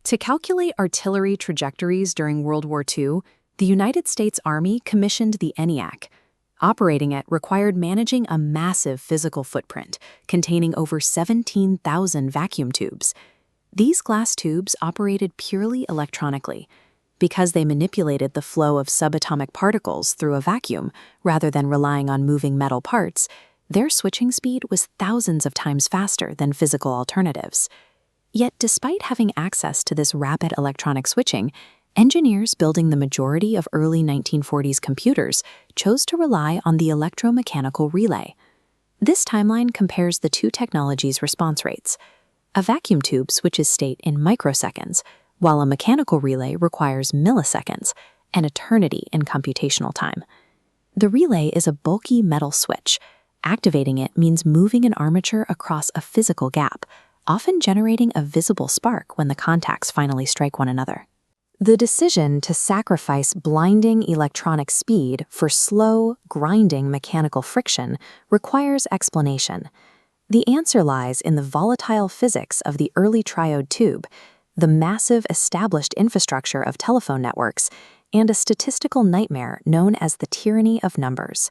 To calculate artillery trajectories during World War II, the United States Army commissioned the ENIAC. Operating it required managing a massive physical footprint containing over 17,000 vacuum tubes. These glass tubes operated purely electronically. Because they manipulated the flow of subatomic particles through a vacuum rather than relying on moving metal parts, their switching speed was thousands of times faster than physical alternatives. Yet despite having access to this rapid electronic switching, engineers building the majority of early 1940s computers chose to rely on the electromechanical relay. This timeline compares the two technologies' response rates. A vacuum tube switches state in microseconds, while a mechanical relay requires milliseconds, an eternity in computational time. The relay is a bulky metal switch. Activating it means moving an armature across a physical gap, often generating a visible spark when the contacts finally strike one another. The decision to sacrifice blinding electronic speed for slow, grinding mechanical friction requires explanation. The answer lies in the volatile physics of the early triode tube, the massive established infrastructure of telephone networks, and a statistical nightmare known as the tyranny of numbers.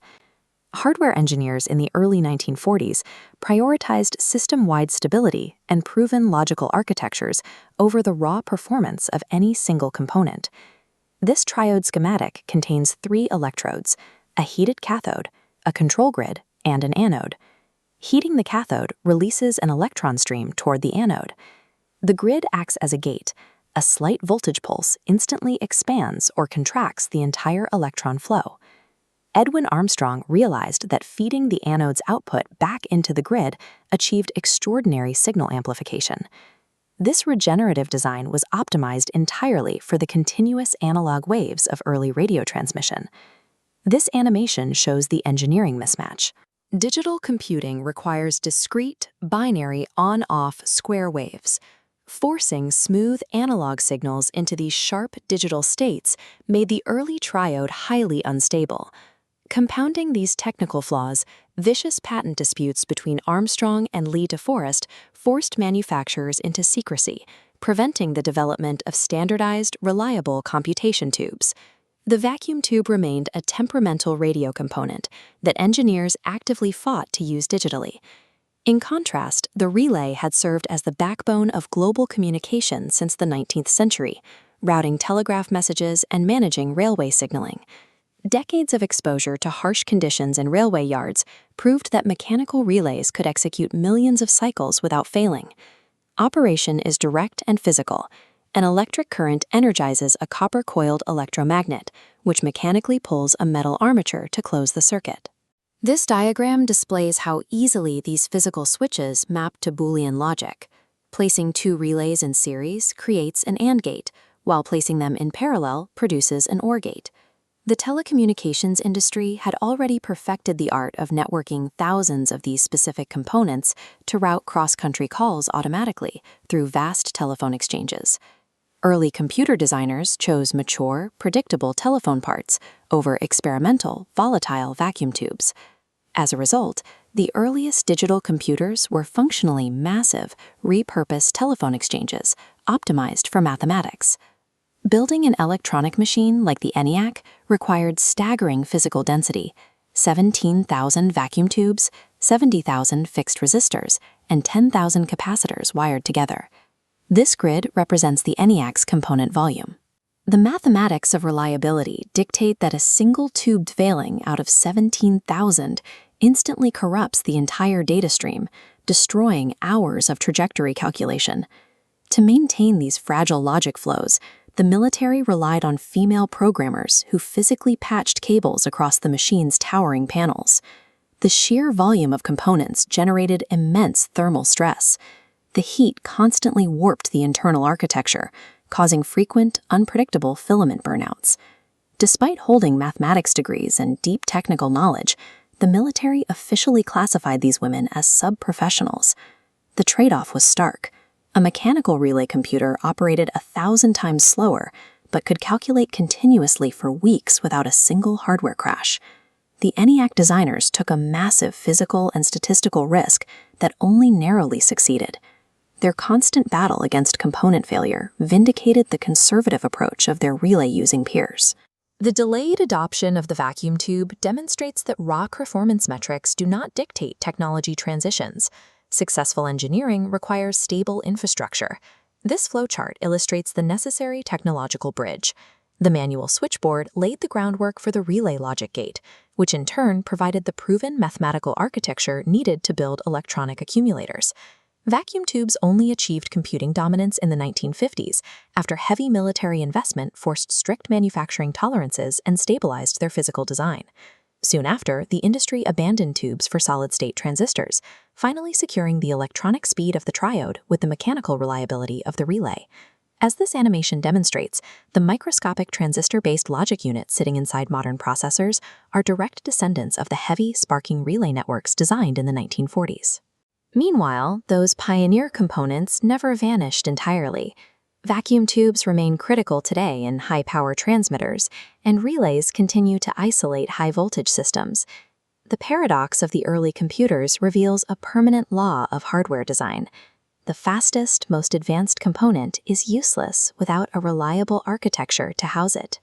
Hardware engineers in the early 1940s prioritized system-wide stability and proven logical architectures over the raw performance of any single component. This triode schematic contains 3 electrodes, a heated cathode, a control grid, and an anode. Heating the cathode releases an electron stream toward the anode. The grid acts as a gate. A slight voltage pulse instantly expands or contracts the entire electron flow. Edwin Armstrong realized that feeding the anode's output back into the grid achieved extraordinary signal amplification. This regenerative design was optimized entirely for the continuous analog waves of early radio transmission. This animation shows the engineering mismatch. Digital computing requires discrete, binary on-off square waves. Forcing smooth analog signals into these sharp digital states made the early triode highly unstable. Compounding these technical flaws, vicious patent disputes between Armstrong and Lee DeForest forced manufacturers into secrecy, preventing the development of standardized, reliable computation tubes. The vacuum tube remained a temperamental radio component that engineers actively fought to use digitally. In contrast, the relay had served as the backbone of global communication since the 19th century, routing telegraph messages and managing railway signaling. Decades of exposure to harsh conditions in railway yards proved that mechanical relays could execute millions of cycles without failing. Operation is direct and physical. An electric current energizes a copper-coiled electromagnet, which mechanically pulls a metal armature to close the circuit. This diagram displays how easily these physical switches map to Boolean logic. Placing 2 relays in series creates an AND gate, while placing them in parallel produces an OR gate. The telecommunications industry had already perfected the art of networking thousands of these specific components to route cross-country calls automatically through vast telephone exchanges. Early computer designers chose mature, predictable telephone parts over experimental, volatile vacuum tubes. As a result, the earliest digital computers were functionally massive, repurposed telephone exchanges, optimized for mathematics. Building an electronic machine like the ENIAC required staggering physical density: 17,000 vacuum tubes, 70,000 fixed resistors, and 10,000 capacitors wired together. This grid represents the ENIAC's component volume. The mathematics of reliability dictate that a single tubed failing out of 17,000 instantly corrupts the entire data stream, destroying hours of trajectory calculation. To maintain these fragile logic flows, the military relied on female programmers who physically patched cables across the machine's towering panels. The sheer volume of components generated immense thermal stress. The heat constantly warped the internal architecture, causing frequent, unpredictable filament burnouts. Despite holding mathematics degrees and deep technical knowledge, the military officially classified these women as sub-professionals. The trade-off was stark. A mechanical relay computer operated 1,000 times slower, but could calculate continuously for weeks without a single hardware crash. The ENIAC designers took a massive physical and statistical risk that only narrowly succeeded. Their constant battle against component failure vindicated the conservative approach of their relay-using peers. The delayed adoption of the vacuum tube demonstrates that raw performance metrics do not dictate technology transitions. Successful engineering requires stable infrastructure. This flowchart illustrates the necessary technological bridge. The manual switchboard laid the groundwork for the relay logic gate, which in turn provided the proven mathematical architecture needed to build electronic accumulators. Vacuum tubes only achieved computing dominance in the 1950s after heavy military investment forced strict manufacturing tolerances and stabilized their physical design. Soon after, the industry abandoned tubes for solid-state transistors, finally securing the electronic speed of the triode with the mechanical reliability of the relay. As this animation demonstrates, the microscopic transistor-based logic units sitting inside modern processors are direct descendants of the heavy, sparking relay networks designed in the 1940s. Meanwhile, those pioneer components never vanished entirely. Vacuum tubes remain critical today in high-power transmitters, and relays continue to isolate high-voltage systems. The paradox of the early computers reveals a permanent law of hardware design. The fastest, most advanced component is useless without a reliable architecture to house it.